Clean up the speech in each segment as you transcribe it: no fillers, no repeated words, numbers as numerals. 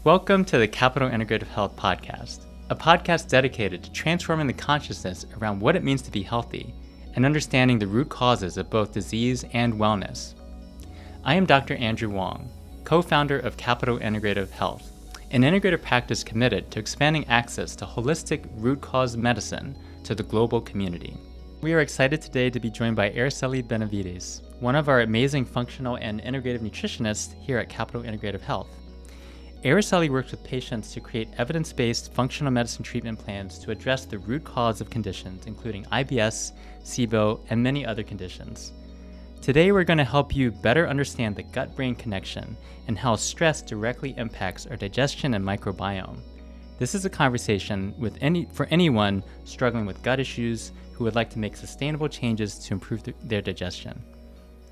Welcome to the Capital Integrative Health podcast, a podcast dedicated to transforming the consciousness around what it means to be healthy and understanding the root causes of both disease and wellness. I am Dr. Andrew Wong, co-founder of Capital Integrative Health, an integrative practice committed to expanding access to holistic root cause medicine to the global community. We are excited today to be joined by Araceli Benavides, one of our amazing functional and integrative nutritionists here at Capital Integrative Health. Araceli works with patients to create evidence-based functional medicine treatment plans to address the root cause of conditions, including IBS, SIBO, and many other conditions. Today, we're going to help you better understand the gut-brain connection and how stress directly impacts our digestion and microbiome. This is a conversation for anyone struggling with gut issues who would like to make sustainable changes to improve their digestion.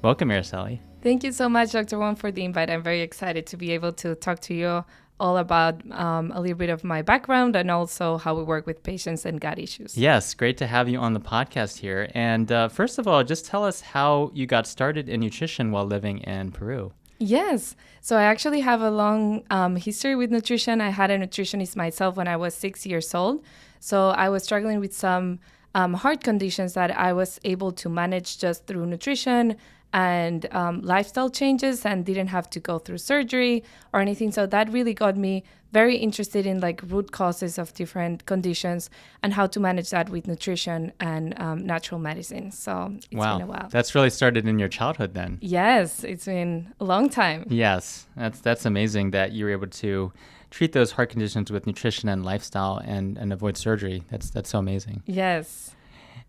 Welcome, Araceli. Thank you so much, Dr. Wong, for the invite. I'm very excited to be able to talk to you all about a little bit of my background and also how we work with patients and gut issues. Yes, great to have you on the podcast here. And first of all, just tell us how you got started in nutrition while living in Peru. Yes. So I actually have a long history with nutrition. I had a nutritionist myself when I was 6 years old. So I was struggling with some heart conditions that I was able to manage just through nutrition and lifestyle changes, and didn't have to go through surgery or anything. So that really got me very interested in root causes of different conditions and how to manage that with nutrition and natural medicine. So it's been a while. That's really started in your childhood then. Yes, it's been a long time. Yes, that's amazing that you were able to treat those heart conditions with nutrition and lifestyle and avoid surgery. That's so amazing. Yes.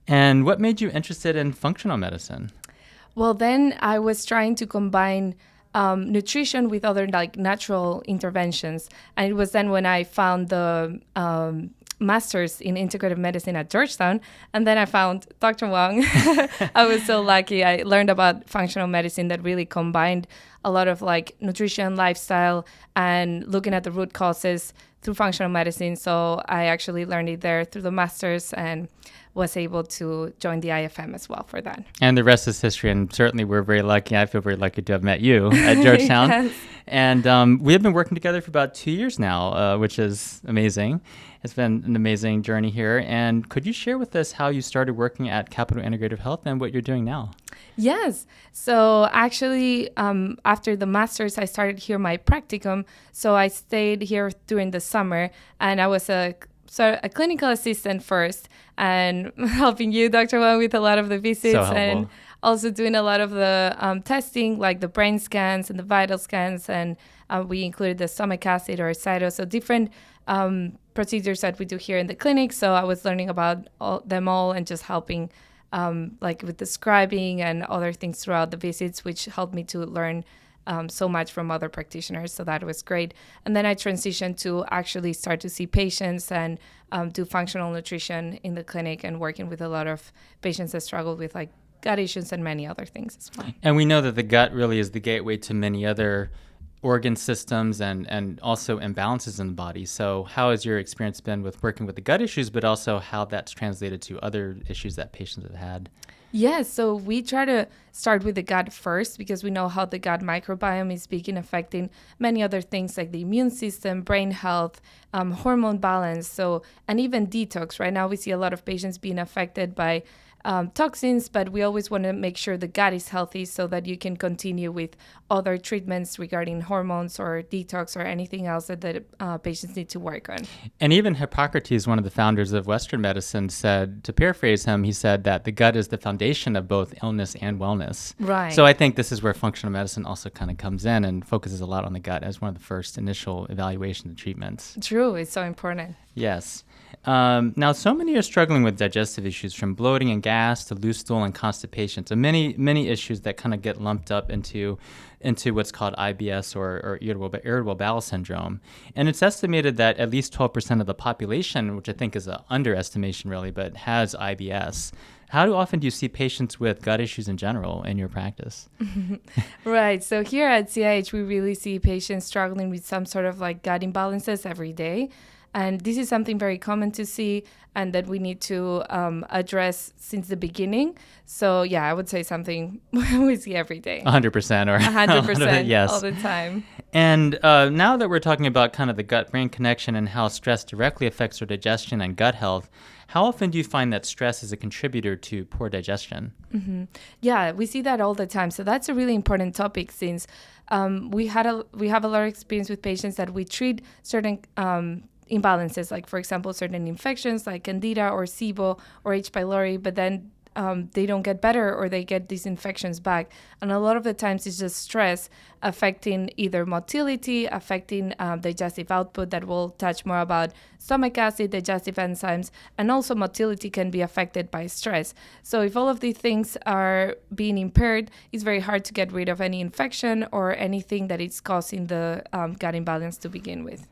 And what made you interested in functional medicine? Well, then I was trying to combine nutrition with other natural interventions. And it was then when I found the master's in integrative medicine at Georgetown. And then I found Dr. Wong. I was so lucky. I learned about functional medicine that really combined a lot of nutrition, lifestyle, and looking at the root causes through functional medicine. So I actually learned it there through the master's and was able to join the IFM as well for that. And the rest is history, and certainly we're very lucky. I feel very lucky to have met you at Georgetown. Yes. And we have been working together for about 2 years now, which is amazing. It's been an amazing journey here. And could you share with us how you started working at Capital Integrative Health and what you're doing now? Yes. So actually, after the master's, I started here my practicum. So I stayed here during the summer, and I was a clinical assistant first and helping you, Dr. Wong, with a lot of the visits and also doing a lot of the testing, like the brain scans and the vital scans. And we included the stomach acid or SIBO, so different procedures that we do here in the clinic. So I was learning about them all and just helping with the scribing and other things throughout the visits, which helped me to learn so much from other practitioners. So that was great. And then I transitioned to actually start to see patients and do functional nutrition in the clinic and working with a lot of patients that struggle with gut issues and many other things as well. And we know that the gut really is the gateway to many other organ systems and also imbalances in the body. So how has your experience been with working with the gut issues, but also how that's translated to other issues that patients have had? Yes, so we try to start with the gut first because we know how the gut microbiome is big in affecting many other things like the immune system, brain health, hormone balance, and even detox. Right now we see a lot of patients being affected by toxins, but we always want to make sure the gut is healthy so that you can continue with other treatments regarding hormones or detox or anything else that the patients need to work on. And even Hippocrates, one of the founders of Western medicine, said, to paraphrase him, he said that the gut is the foundation of both illness and wellness. Right. So I think this is where functional medicine also kind of comes in and focuses a lot on the gut as one of the first initial evaluation and treatments. True, it's so important. Yes. Now, so many are struggling with digestive issues, from bloating and gas to loose stool and constipation. So many issues that kind of get lumped up into what's called IBS or irritable bowel syndrome. And it's estimated that at least 12% of the population, which I think is an underestimation really, but has IBS. How often do you see patients with gut issues in general in your practice? Right. So here at CIH, we really see patients struggling with some sort of gut imbalances every day. And this is something very common to see and that we need to address since the beginning. So yeah, I would say something we see every day. 100% or 100%, yes. all the time. And now that we're talking about kind of the gut-brain connection and how stress directly affects our digestion and gut health, how often do you find that stress is a contributor to poor digestion? Mm-hmm. Yeah, we see that all the time. So that's a really important topic since we have a lot of experience with patients that we treat certain imbalances, like for example, certain infections like Candida or SIBO or H. pylori, but then they don't get better or they get these infections back. And a lot of the times it's just stress affecting either motility, affecting digestive output that we'll touch more about, stomach acid, digestive enzymes, and also motility can be affected by stress. So if all of these things are being impaired, it's very hard to get rid of any infection or anything that is causing the gut imbalance to begin with.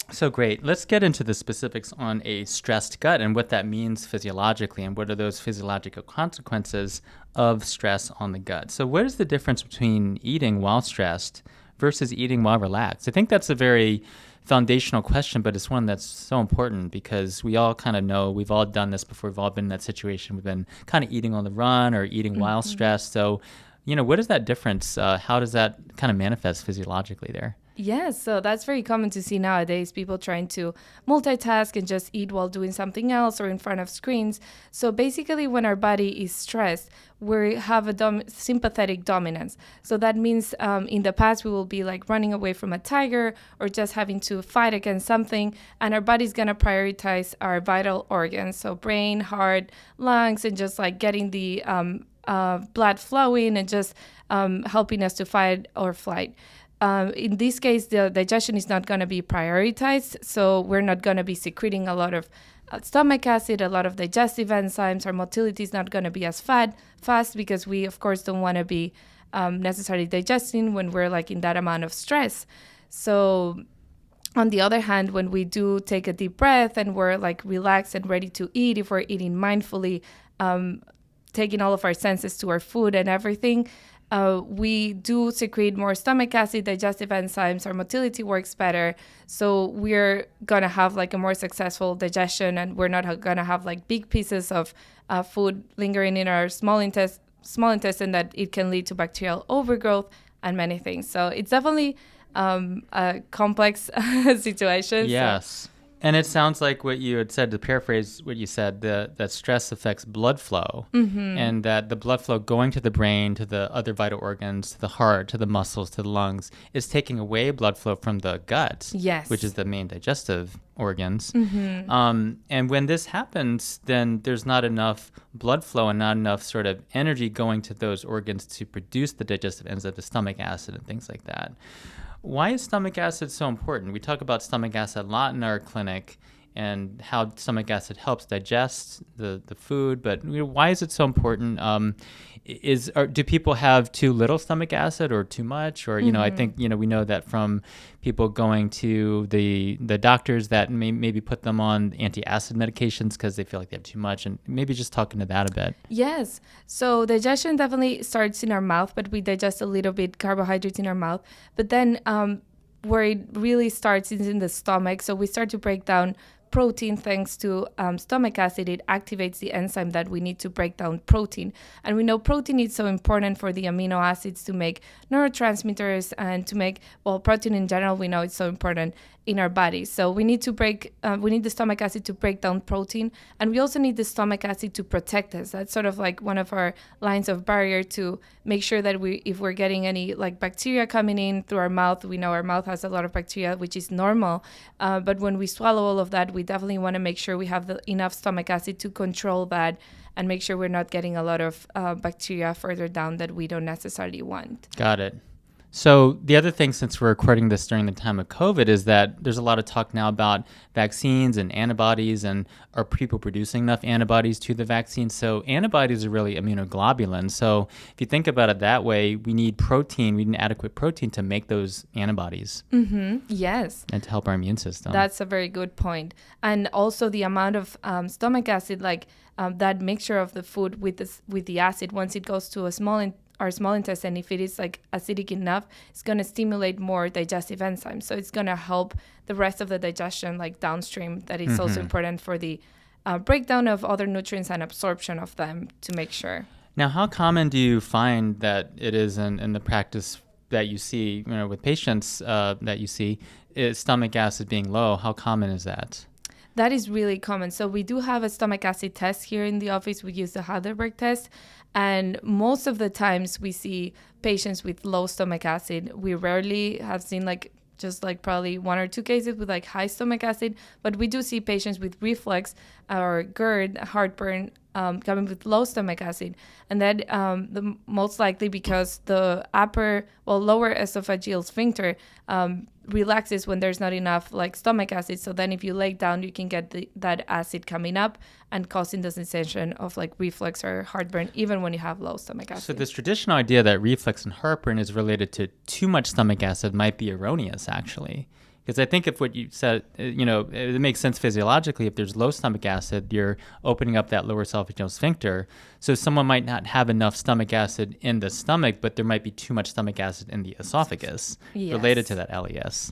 So great. Let's get into the specifics on a stressed gut and what that means physiologically and what are those physiological consequences of stress on the gut. So what is the difference between eating while stressed versus eating while relaxed? I think that's a very foundational question, but it's one that's so important because we all kind of know, we've all done this before, we've all been in that situation. We've been kind of eating on the run or eating while stressed. So, what is that difference? How does that kind of manifest physiologically there? Yes, so that's very common to see nowadays, people trying to multitask and just eat while doing something else or in front of screens. So basically when our body is stressed, we have a sympathetic dominance. So that means in the past we will be like running away from a tiger or just having to fight against something, and our body's going to prioritize our vital organs, so brain, heart, lungs, and just like getting the blood flowing and just helping us to fight or flight. In this case, the digestion is not going to be prioritized, so we're not going to be secreting a lot of stomach acid, a lot of digestive enzymes. Our motility is not going to be as fast because we, of course, don't want to be necessarily digesting when we're like in that amount of stress. So on the other hand, when we do take a deep breath and we're like relaxed and ready to eat, if we're eating mindfully, taking all of our senses to our food and everything, we do secrete more stomach acid, digestive enzymes, our motility works better. So we're going to have like a more successful digestion, and we're not going to have like big pieces of food lingering in our small intestine that it can lead to bacterial overgrowth and many things. So it's definitely a complex situation. Yes. So. And it sounds like what you had said, to paraphrase what you said, that stress affects blood flow, and that the blood flow going to the brain, to the other vital organs, to the heart, to the muscles, to the lungs, is taking away blood flow from the gut, which is the main digestive organs. And when this happens, then there's not enough blood flow and not enough sort of energy going to those organs to produce the digestive enzymes, the stomach acid and things like that. Why is stomach acid so important? We talk about stomach acid a lot in our clinic and how stomach acid helps digest the food, but why is it so important? Do people have too little stomach acid or too much? Or, I think, we know that from people going to the doctors that maybe put them on anti-acid medications because they feel like they have too much, and maybe just talking to that a bit. Yes. So digestion definitely starts in our mouth, but we digest a little bit carbohydrates in our mouth. But then where it really starts is in the stomach. So we start to break down protein thanks to stomach acid. It activates the enzyme that we need to break down protein. And we know protein is so important for the amino acids to make neurotransmitters and to make, protein in general, we know it's so important in our body. So we need to we need the stomach acid to break down protein. And we also need the stomach acid to protect us. That's sort of like one of our lines of barrier to make sure that if we're getting any like bacteria coming in through our mouth, we know our mouth has a lot of bacteria, which is normal. But when we swallow all of that, we definitely want to make sure we have enough stomach acid to control that and make sure we're not getting a lot of bacteria further down that we don't necessarily want. Got it. So the other thing, since we're recording this during the time of COVID, is that there's a lot of talk now about vaccines and antibodies, and are people producing enough antibodies to the vaccine? So antibodies are really immunoglobulins. So if you think about it that way, we need protein, we need adequate protein to make those antibodies. Yes. And to help our immune system. That's a very good point. And also the amount of stomach acid, that mixture of the food with the acid, once it goes to a small our small intestine, if it is like acidic enough, it's going to stimulate more digestive enzymes. So it's going to help the rest of the digestion, like downstream, that is also important for the breakdown of other nutrients and absorption of them to make sure. Now, how common do you find that it is in the practice that you see, with patients that you see, is stomach acid being low? How common is that? That is really common. So we do have a stomach acid test here in the office. We use the Heidelberg test. And most of the times we see patients with low stomach acid. We rarely have seen just probably 1 or 2 cases with high stomach acid, but we do see patients with reflux or GERD, heartburn, coming with low stomach acid. And that the most likely because the lower esophageal sphincter relaxes when there's not enough stomach acid. So then if you lay down, you can get that acid coming up and causing the sensation of reflux or heartburn, even when you have low stomach acid. So this traditional idea that reflux and heartburn is related to too much stomach acid might be erroneous, actually. Because I think if what you said, it makes sense physiologically. If there's low stomach acid, you're opening up that lower esophageal sphincter. So someone might not have enough stomach acid in the stomach, but there might be too much stomach acid in the esophagus related to that LES.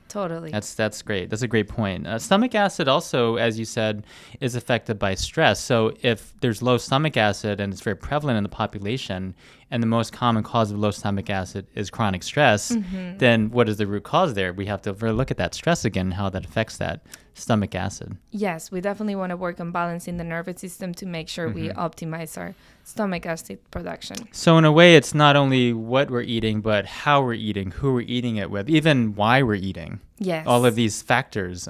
Totally. That's great. That's a great point. Stomach acid also, as you said, is affected by stress. So if there's low stomach acid and it's very prevalent in the population, and the most common cause of low stomach acid is chronic stress, then what is the root cause there? We have to really look at that stress again, how that affects that stomach acid. Yes, we definitely want to work on balancing the nervous system to make sure we optimize our stomach acid production. So in a way, it's not only what we're eating, but how we're eating, who we're eating it with, even why we're eating. Yes. All of these factors.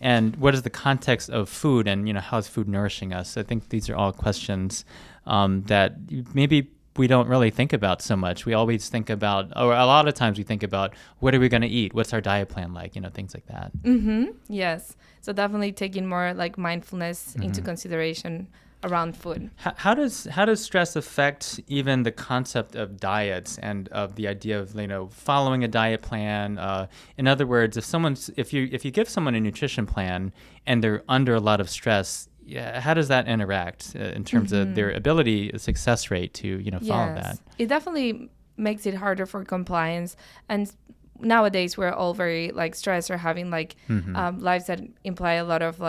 And what is the context of food, and how is food nourishing us? I think these are all questions that maybe we don't really think about so much. We always think about, or a lot of times we think about, what are we going to eat? What's our diet plan like? Things like that. Yes. So definitely taking more mindfulness into consideration around food. How does stress affect even the concept of diets and of the idea of following a diet plan? In other words, if you give someone a nutrition plan and they're under a lot of stress, how does that interact in terms of their ability, success rate to follow that? It definitely makes it harder for compliance. And nowadays we're all very stressed or having lives that imply a lot of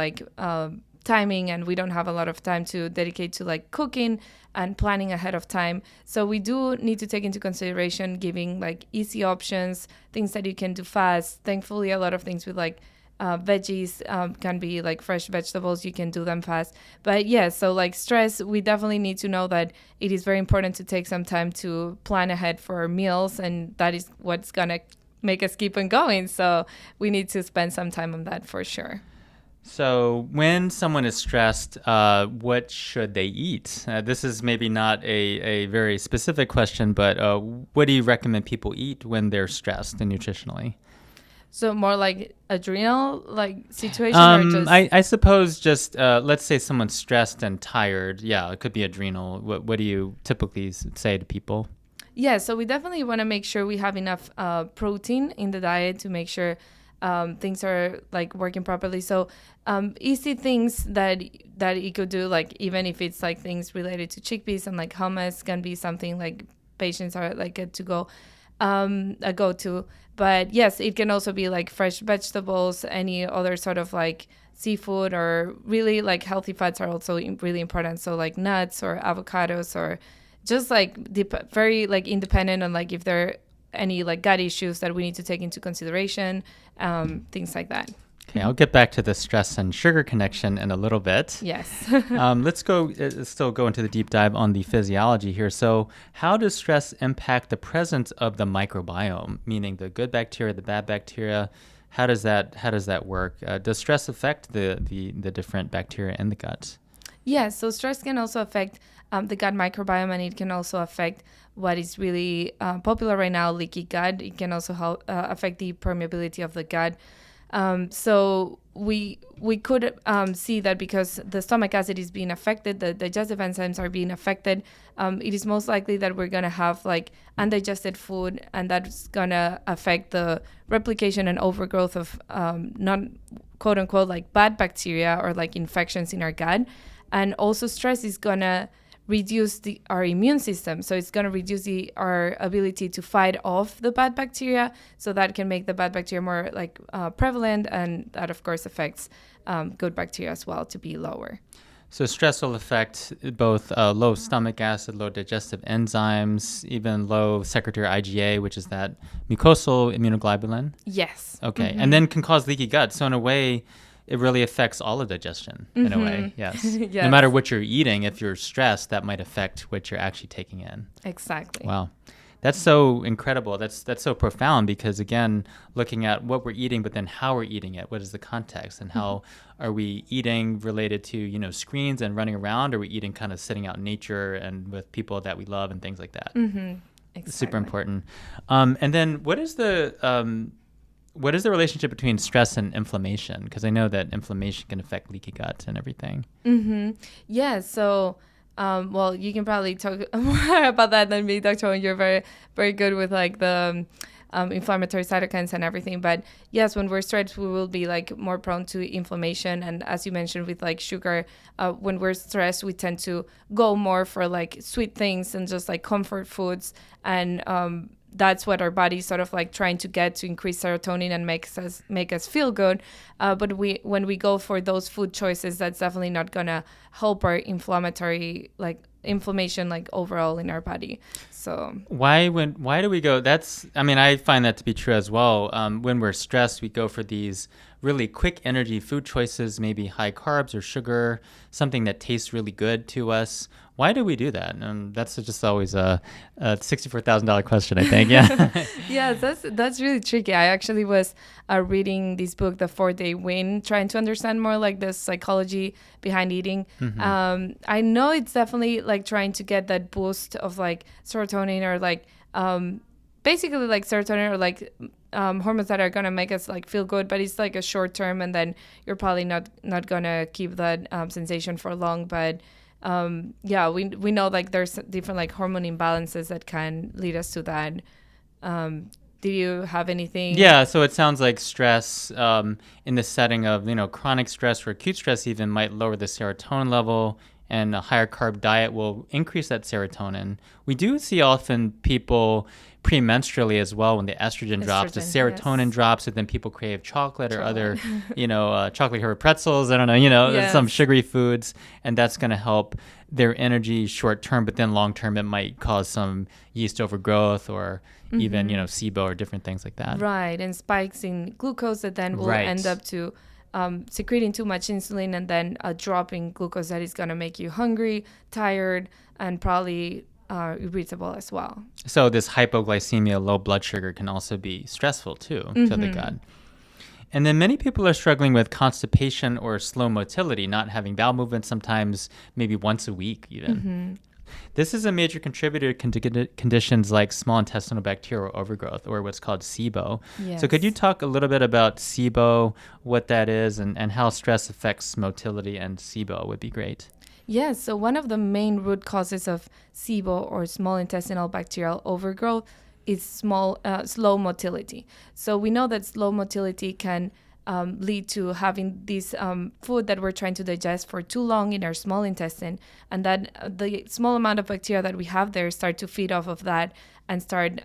timing, and we don't have a lot of time to dedicate to cooking and planning ahead of time. So we do need to take into consideration giving easy options, things that you can do fast. Thankfully, a lot of things with veggies can be fresh vegetables. You can do them fast. But yeah, so stress, we definitely need to know that it is very important to take some time to plan ahead for meals, and that is what's going to make us keep on going. So we need to spend some time on that for sure. So when someone is stressed, what should they eat? This is maybe not a very specific question, but what do you recommend people eat when they're stressed and nutritionally? So more adrenal situation, or just? I suppose just let's say someone's stressed and tired. Yeah, it could be adrenal. What do you typically say to people? Yeah, so we definitely want to make sure we have enough protein in the diet to make sure things are working properly. So easy things that you could do, even if it's things related to chickpeas and hummus, can be something patients are good to go. A go-to. But yes, it can also be fresh vegetables, any other sort of seafood, or really healthy fats are also really important. So nuts or avocados, or just very independent on if there are any gut issues that we need to take into consideration, things like that. Okay, I'll get back to the stress and sugar connection in a little bit. Yes. Let's still go into the deep dive on the physiology here. So how does stress impact the presence of the microbiome, meaning the good bacteria, the bad bacteria? How does that work? Does stress affect the different bacteria in the gut? Yeah, so stress can also affect the gut microbiome, and it can also affect what is really popular right now, leaky gut. It can also affect the permeability of the gut. So we could see that because the stomach acid is being affected, the digestive enzymes are being affected, it is most likely that we're going to have undigested food, and that's going to affect the replication and overgrowth of non quote unquote bad bacteria or infections in our gut. And also stress is going to reduce our immune system. So it's going to reduce our ability to fight off the bad bacteria. So that can make the bad bacteria more like prevalent, and that of course affects good bacteria as well to be lower. So stress will affect both low stomach acid, low digestive enzymes, even low secretory IgA, which is that mucosal immunoglobulin. Yes. Okay. And then can cause leaky gut. So in a way, it really affects all of digestion in a way. Yes. Yes. No matter what you're eating, if you're stressed, that might affect what you're actually taking in. Exactly. Wow. That's so incredible. That's so profound, because again, looking at what we're eating, but then how we're eating it, what is the context, and how are we eating related to, screens and running around, or are we eating kind of sitting out in nature and with people that we love and things like that? Exactly. Super important. And then what is the relationship between stress and inflammation? Because I know that inflammation can affect leaky gut and everything. Yeah. So, well, you can probably talk more about that than me, Dr. Owen. You're very, very good with like the inflammatory cytokines and everything. But yes, when we're stressed, we will be like more prone to inflammation. And as you mentioned with like sugar, when we're stressed, we tend to go more for like sweet things and just like comfort foods. And that's what our body's sort of like trying to get to increase serotonin and make us feel good. But when we go for those food choices, that's definitely not gonna help our inflammation like overall in our body. So why do we go? I find that to be true as well. When we're stressed, we go for these really quick energy food choices, maybe high carbs or sugar, something that tastes really good to us. Why do we do that? And that's just always a $64,000 question, I think. Yeah. Yeah, that's really tricky. I actually was reading this book, The 4-Day Win, trying to understand more like the psychology behind eating. I know it's definitely like trying to get that boost of like serotonin or like basically like serotonin or like hormones that are going to make us like feel good, but it's like a short term, and then you're probably not going to keep that sensation for long. But yeah, we know like there's different like hormone imbalances that can lead us to that. Do you have anything? Yeah, so it sounds like stress in the setting of chronic stress or acute stress even might lower the serotonin level, and a higher carb diet will increase that serotonin. We do see often people premenstrually as well, when the estrogen drops, the serotonin drops, and then people crave chocolate or other, chocolate covered pretzels, I don't know, some sugary foods, and that's going to help their energy short term, but then long term it might cause some yeast overgrowth or even, SIBO or different things like that. Right, and spikes in glucose that then will end up to secreting too much insulin, and then a drop in glucose that is going to make you hungry, tired, and probably irritable as well. So this hypoglycemia, low blood sugar, can also be stressful too to the gut. And then many people are struggling with constipation or slow motility, not having bowel movement, sometimes maybe once a week even. This is a major contributor to conditions like small intestinal bacterial overgrowth, or what's called SIBO. Yes. So could you talk a little bit about SIBO, what that is, and how stress affects motility and SIBO would be great. Yes, so one of the main root causes of SIBO, or small intestinal bacterial overgrowth, is slow motility. So we know that slow motility can lead to having this food that we're trying to digest for too long in our small intestine, and that the small amount of bacteria that we have there start to feed off of that and start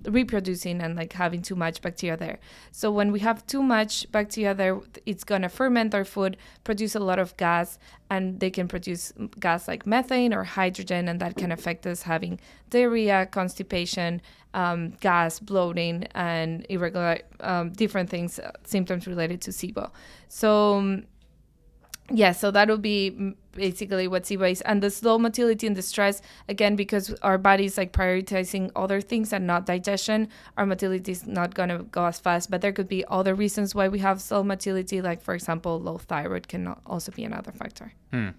reproducing and like having too much bacteria there. So when we have too much bacteria there, it's going to ferment our food, produce a lot of gas, and they can produce gas like methane or hydrogen, and that can affect us having diarrhea, constipation, gas, bloating, and irregular different things, symptoms related to SIBO. So so that would be basically what SIBO is. And the slow motility and the stress, again, because our body is like prioritizing other things and not digestion, our motility is not going to go as fast. But there could be other reasons why we have slow motility, like, for example, low thyroid can also be another factor.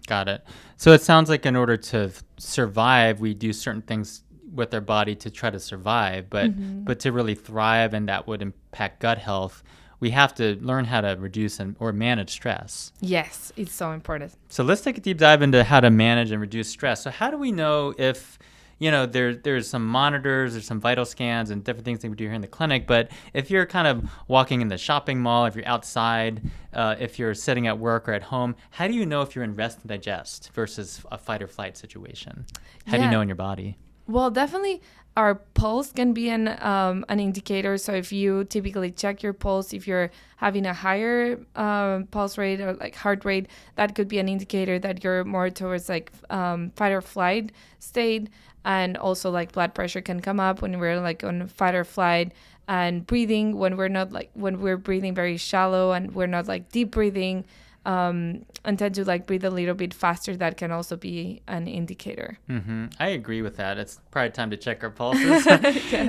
Got it. So it sounds like in order to survive, we do certain things with our body to try to survive, but to really thrive, and that would impact gut health, we have to learn how to reduce or manage stress. Yes, it's so important. So let's take a deep dive into how to manage and reduce stress. So how do we know if, there's some monitors, there's some vital scans and different things that we do here in the clinic. But if you're kind of walking in the shopping mall, if you're outside, if you're sitting at work or at home, how do you know if you're in rest and digest versus a fight or flight situation? How do you know in your body? Well, definitely our pulse can be an indicator. So if you typically check your pulse, if you're having a higher pulse rate or like heart rate, that could be an indicator that you're more towards like fight or flight state. And also like blood pressure can come up when we're like on fight or flight. And breathing, when we're breathing very shallow and we're not like deep breathing, and tend to like breathe a little bit faster, that can also be an indicator. Mm-hmm. I agree with that. It's probably time to check our pulses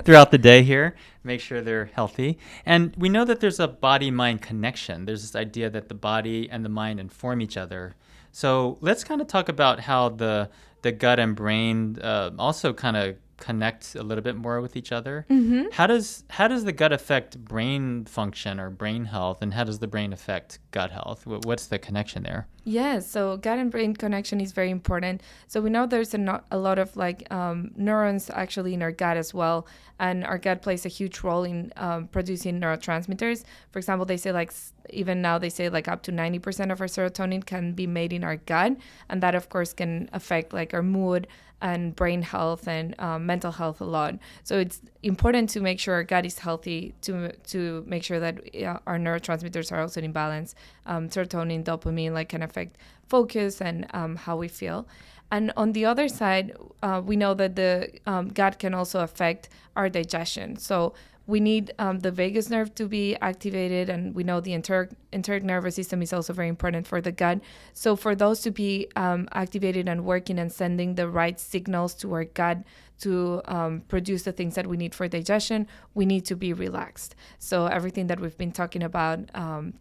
throughout the day here, make sure they're healthy. And we know that there's a body-mind connection. There's this idea that the body and the mind inform each other. So let's kind of talk about how the gut and brain also kind of connect a little bit more with each other. Mm-hmm. How does the gut affect brain function or brain health, and how does the brain affect gut health? What's the connection there? Yes, so gut and brain connection is very important. So we know there's a lot of like neurons actually in our gut as well, and our gut plays a huge role in producing neurotransmitters. For example, they say like even now they say like up to 90% of our serotonin can be made in our gut, and that of course can affect like our mood and brain health and mental health a lot. So it's important to make sure our gut is healthy, to make sure that our neurotransmitters are also in balance. Serotonin, dopamine, like can affect focus and how we feel. And on the other side, we know that the gut can also affect our digestion. So we need the vagus nerve to be activated, and we know the enteric nervous system is also very important for the gut. So for those to be activated and working and sending the right signals to our gut to produce the things that we need for digestion, we need to be relaxed. So everything that we've been talking about,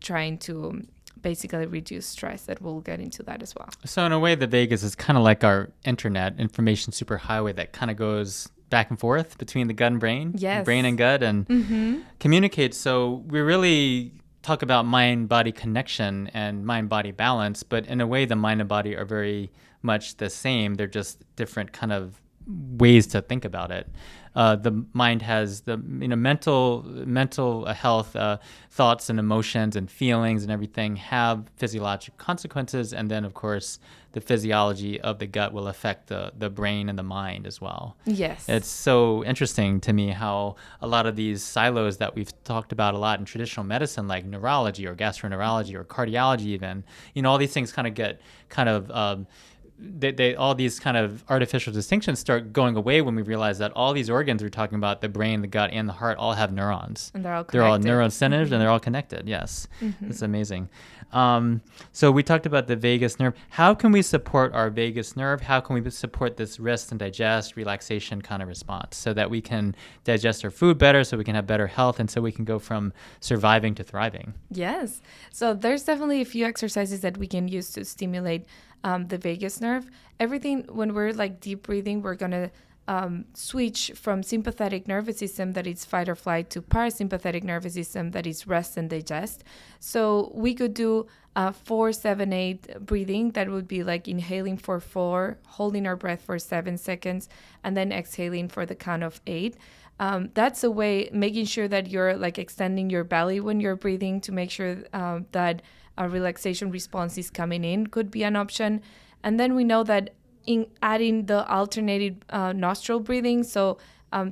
trying to basically reduce stress, that we'll get into that as well. So in a way, the vagus is kind of like our internet information superhighway that kind of goes back and forth between the gut and brain, yes, brain and gut, and communicates. So we really talk about mind-body connection and mind-body balance, but in a way, the mind and body are very much the same. They're just different kind of ways to think about it. The mind has the mental health, thoughts and emotions and feelings and everything have physiological consequences, and then of course the physiology of the gut will affect the brain and the mind as well. Yes, it's so interesting to me how a lot of these silos that we've talked about a lot in traditional medicine, like neurology or gastroenterology or cardiology, even all these things kind of get they all these kind of artificial distinctions start going away when we realize that all these organs we're talking about, the brain, the gut, and the heart, all have neurons. And they're all neuron-centered, and they're all connected. Yes, it's amazing. So we talked about the vagus nerve. How can we support our vagus nerve? How can we support this rest and digest, relaxation kind of response so that we can digest our food better, so we can have better health, and so we can go from surviving to thriving? Yes. So there's definitely a few exercises that we can use to stimulate the vagus nerve. Everything, when we're like deep breathing, we're going to switch from sympathetic nervous system, that is fight or flight, to parasympathetic nervous system, that is rest and digest. So we could do 4-7-8 breathing. That would be like inhaling for 4, holding our breath for 7 seconds, and then exhaling for the count of 8. That's a way, making sure that you're like extending your belly when you're breathing, to make sure that a relaxation response is coming in, could be an option. And then we know that in adding the alternated nostril breathing, so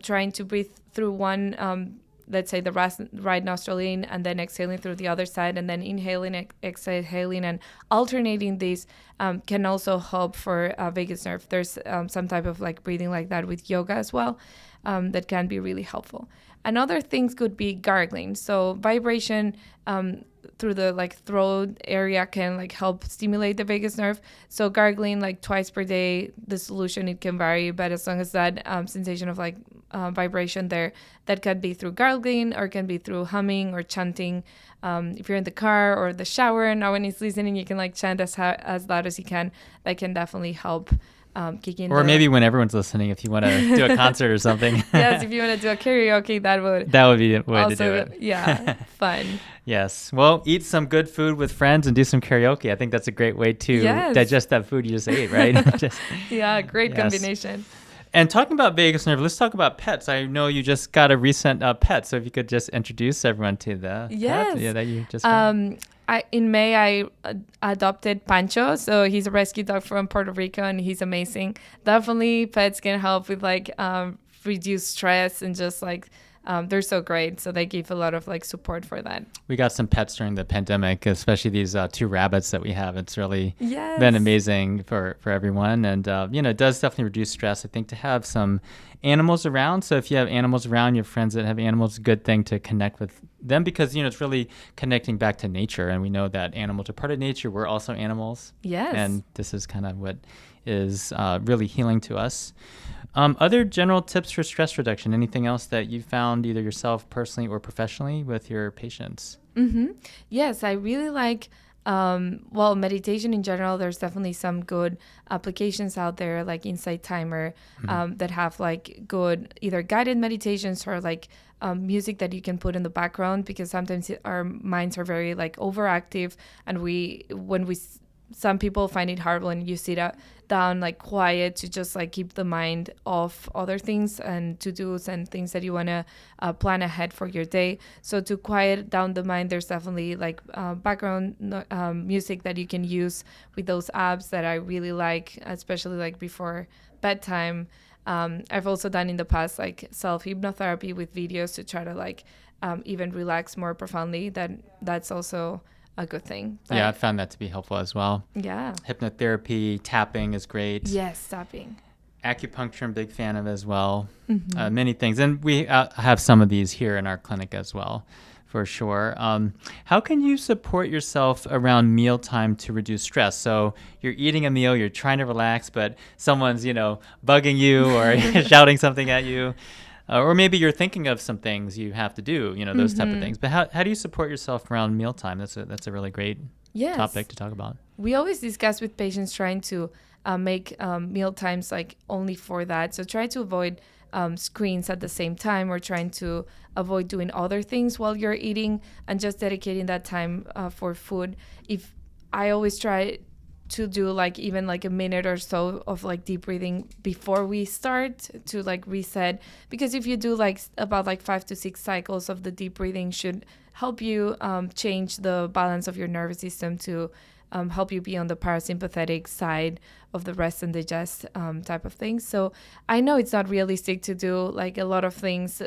trying to breathe through one, let's say the right nostril in, and then exhaling through the other side, and then inhaling, exhaling, and alternating these can also help for vagus nerve. There's some type of like breathing like that with yoga as well, that can be really helpful. And other things could be gargling. So vibration through the like throat area can like help stimulate the vagus nerve. So gargling like twice per day, the solution, it can vary, but as long as that sensation of like vibration there, that can be through gargling or can be through humming or chanting. If you're in the car or the shower and no one is listening, you can like chant as loud as you can. That can definitely help kick in. Or maybe when everyone's listening, if you want to do a concert or something. Yes, if you want to do a karaoke, that would be the way to do it. Yeah, fun. Yes. Well, eat some good food with friends and do some karaoke. I think that's a great way to digest that food you just ate, right? Yeah, great combination. And talking about vagus nerve, let's talk about pets. I know you just got a recent pet, so if you could just introduce everyone to the pet that you just got. In May, I adopted Pancho. So he's a rescue dog from Puerto Rico, and he's amazing. Definitely, pets can help with reduce stress and just they're so great. So they give a lot of support for that. We got some pets during the pandemic, especially these 2 rabbits that we have. It's really been amazing for everyone. And, it does definitely reduce stress, I think, to have some animals around. So if you have animals around, your friends that have animals, it's a good thing to connect with them because, it's really connecting back to nature. And we know that animals are part of nature. We're also animals. Yes. And this is kind of what is really healing to us. Other general tips for stress reduction? Anything else that you found either yourself personally or professionally with your patients? Mm-hmm. Yes, I really like, meditation in general. There's definitely some good applications out there like Insight Timer that have good either guided meditations or music that you can put in the background because sometimes our minds are very overactive and some people find it hard when you sit down quiet to just keep the mind off other things and to-dos and things that you want to plan ahead for your day. So to quiet down the mind, there's definitely background music that you can use with those apps that I really like, especially before bedtime. I've also done in the past self-hypnotherapy with videos to try to even relax more profoundly. That's also a good thing. Yeah, I found that to be helpful as well. Yeah. Hypnotherapy, tapping is great. Yes, tapping. Acupuncture, I'm a big fan of as well. Mm-hmm. Many things. And we have some of these here in our clinic as well, for sure. How can you support yourself around mealtime to reduce stress? So you're eating a meal, you're trying to relax, but someone's, bugging you or shouting something at you. Or maybe you're thinking of some things you have to do, those type of things. But how do you support yourself around mealtime? That's a really great topic to talk about. We always discuss with patients trying to make meal times only for that. So try to avoid screens at the same time or trying to avoid doing other things while you're eating and just dedicating that time for food. If I always try to do even a minute or so of deep breathing before we start to reset, because if you do about 5 to 6 cycles of the deep breathing should help you change the balance of your nervous system to help you be on the parasympathetic side of the rest and digest type of things. So I know it's not realistic to do a lot of things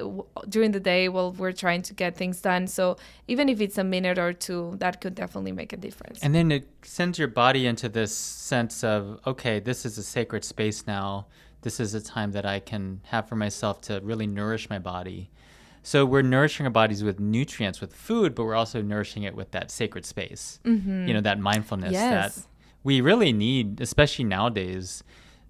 during the day while we're trying to get things done. So even if it's a minute or two, that could definitely make a difference. And then it sends your body into this sense of, okay, this is a sacred space now. This is a time that I can have for myself to really nourish my body. So we're nourishing our bodies with nutrients, with food, but we're also nourishing it with that sacred space, that mindfulness that we really need, especially nowadays,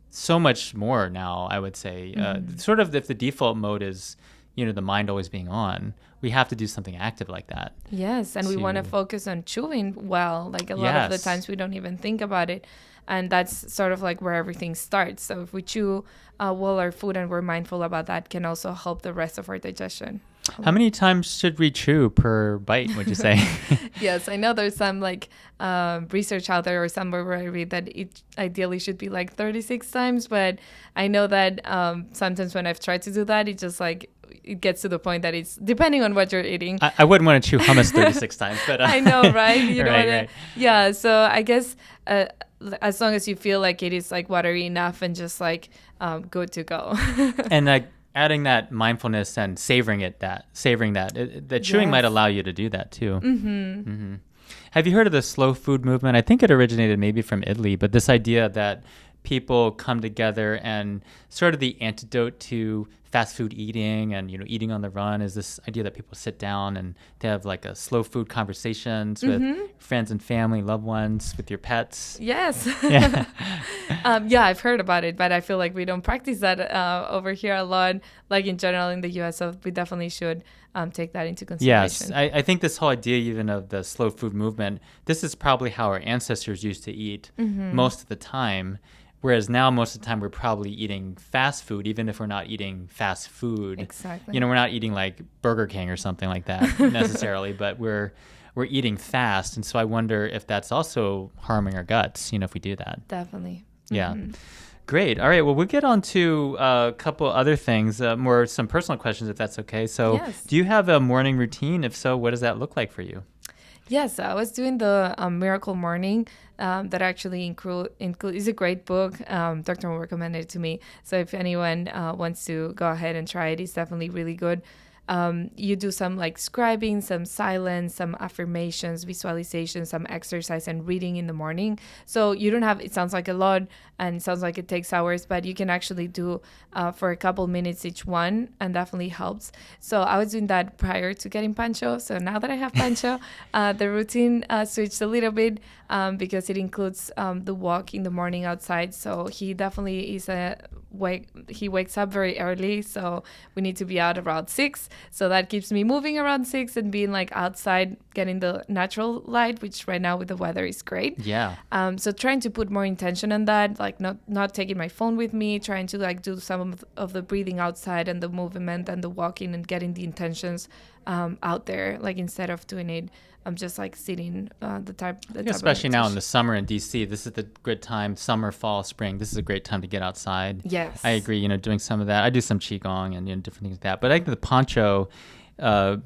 so much more now, I would say. Sort of if the default mode is, the mind always being on, we have to do something active like that. Yes, and we want to focus on chewing well. A lot of the times we don't even think about it. And that's sort of where everything starts. So if we chew well our food and we're mindful about that, can also help the rest of our digestion. How many times should we chew per bite, would you say? Yes, I know there's some research out there or somewhere where I read that it ideally should be 36 times. But I know that sometimes when I've tried to do that, it just it gets to the point that it's depending on what you're eating. I wouldn't want to chew hummus 36 times. But I know, right? Right. Yeah, so I guess... as long as you feel it is watery enough and just good to go. And adding that mindfulness and savoring that the chewing might allow you to do that too. Have you heard of the slow food movement? I think it originated maybe from Italy, but this idea that people come together and sort of the antidote to fast food eating and eating on the run is this idea that people sit down and they have a slow food conversations with friends and family, loved ones, with your pets. Yes. Yeah. I've heard about it, but I feel we don't practice that over here a lot, in general in the US. So we definitely should take that into consideration. Yes, I think this whole idea even of the slow food movement, this is probably how our ancestors used to eat most of the time. Whereas now, most of the time, we're probably eating fast food, even if we're not eating fast food. Exactly. We're not eating Burger King or something like that necessarily, but we're eating fast. And so I wonder if that's also harming our guts, if we do that. Definitely. Yeah. Great. All right. Well, we'll get on to a couple other things, more some personal questions, if that's okay. So Yes. do you have a morning routine? If so, what does that look like for you? Yes, I was doing the Miracle Morning that actually is a great book. Dr. Mo recommended it to me. So if anyone wants to go ahead and try it, it's definitely really good. You do some like scribing, some silence, some affirmations, visualization, some exercise and reading in the morning. So you don't have, it sounds like a lot and it sounds like it takes hours, but you can actually do for a couple minutes each one, and definitely helps. So I was doing that prior to getting Pancho. So now that I have Pancho, the routine switched a little bit because it includes the walk in the morning outside. So he definitely is he wakes up very early, so we need to be out around 6. So that keeps me moving around 6 and being like outside, getting the natural light, which right now with the weather is great. Yeah. So trying to put more intention on that, like not taking my phone with me, trying to like do some of the breathing outside and the movement and the walking and getting the intentions out there, like instead of doing it I'm just like sitting especially now in the summer in DC. This is the good time, summer, fall, spring. This is a great time to get outside. Yes, I agree. Doing some of that. I do some qigong and different things like that. But I think the Pancho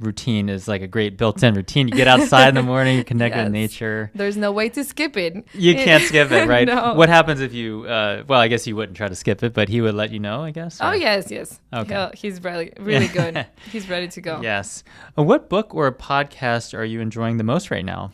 routine is like a great built-in routine. You get outside in the morning, you connect with nature. There's no way to skip it. You can't skip it, right? No. What happens if you? Well, I guess you wouldn't try to skip it, but he would let you know, I guess. Or? Oh yes. Okay. He's really good. He's ready to go. Yes. What book or podcast are you enjoying the most right now?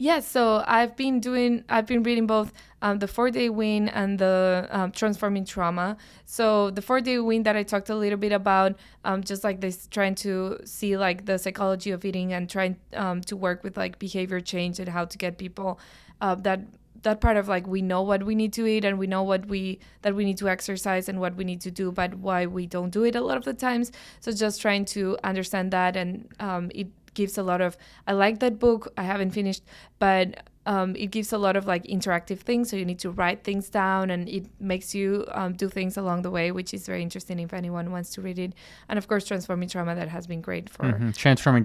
Yes, so I've been reading both the 4-Day Win and the Transforming Trauma. So the 4-Day Win that I talked a little bit about, just like this, trying to see like the psychology of eating and trying to work with like behavior change and how to get people that part of like we know what we need to eat and we know that we need to exercise and what we need to do, but why we don't do it a lot of the times. So just trying to understand that, and it gives a lot of, I like that book. I haven't finished, but it gives a lot of like interactive things. So you need to write things down, and it makes you do things along the way, which is very interesting if anyone wants to read it. And of course, Transforming Trauma, that has been great for Transforming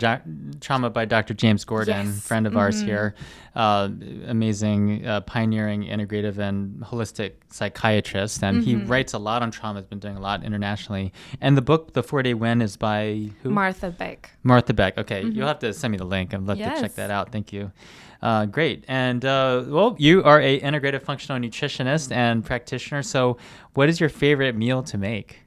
Trauma by Dr. James Gordon, friend of ours here, amazing, pioneering, integrative, and holistic psychiatrist, and he writes a lot on trauma. Has been doing a lot internationally. And the book, The 4-Day Win, is by who? Martha Beck. Martha Beck. Okay, you'll have to send me the link. I'd love to check that out. Thank you. Great. And well, you are a integrative functional nutritionist and practitioner. So what is your favorite meal to make?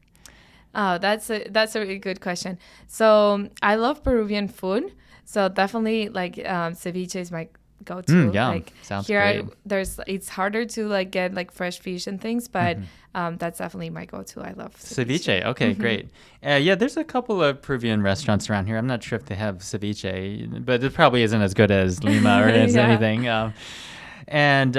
Oh, that's a really good question. So I love Peruvian food. So definitely like ceviche is my go-to. Like sounds here great. It's harder to like get like fresh fish and things, but that's definitely my go-to. I love ceviche. Okay, great. Yeah, there's a couple of Peruvian restaurants around here. I'm not sure if they have ceviche, but it probably isn't as good as Lima or as anything. And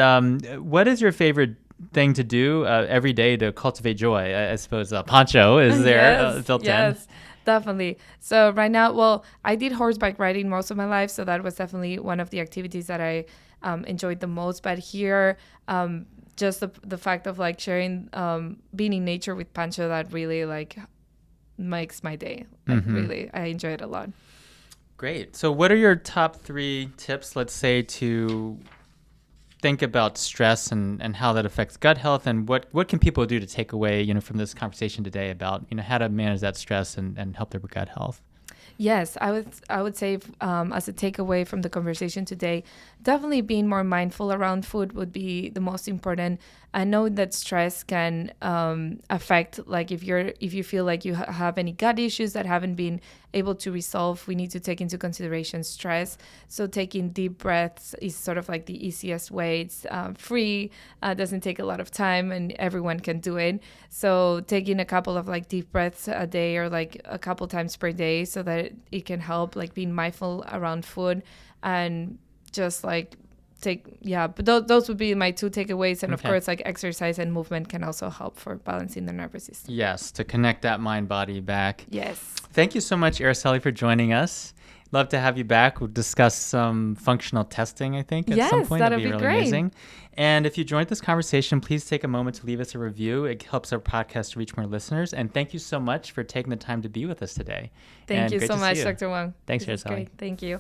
what is your favorite thing to do every day to cultivate joy? I suppose Pancho is there built in. Yes. Definitely. So right now, well, I did horseback riding most of my life, so that was definitely one of the activities that I enjoyed the most. But here, just the fact of like sharing, being in nature with Pancho, that really like makes my day. Like really, I enjoy it a lot. Great. So what are your top 3 tips, let's say, to think about stress and how that affects gut health, and what can people do to take away, from this conversation today about, how to manage that stress and help their gut health? Yes, I would say as a takeaway from the conversation today, definitely being more mindful around food would be the most important. I know that stress can affect, like if you feel like you have any gut issues that haven't been able to resolve, we need to take into consideration stress. So taking deep breaths is sort of like the easiest way. It's free, doesn't take a lot of time, and everyone can do it. So taking a couple of like deep breaths a day or like a couple times per day, so that it can help, like being mindful around food, and just like but those would be my 2 takeaways. And of course, like exercise and movement can also help for balancing the nervous system. Yes, to connect that mind body back. Yes. Thank you so much, Araceli, for joining us. Love to have you back. We'll discuss some functional testing, I think, at some point. That'd be really great. Amazing. And if you enjoyed this conversation, please take a moment to leave us a review. It helps our podcast to reach more listeners. And thank you so much for taking the time to be with us today. Thank you so much, Dr. Wang. Thanks, Araceli. Thank you.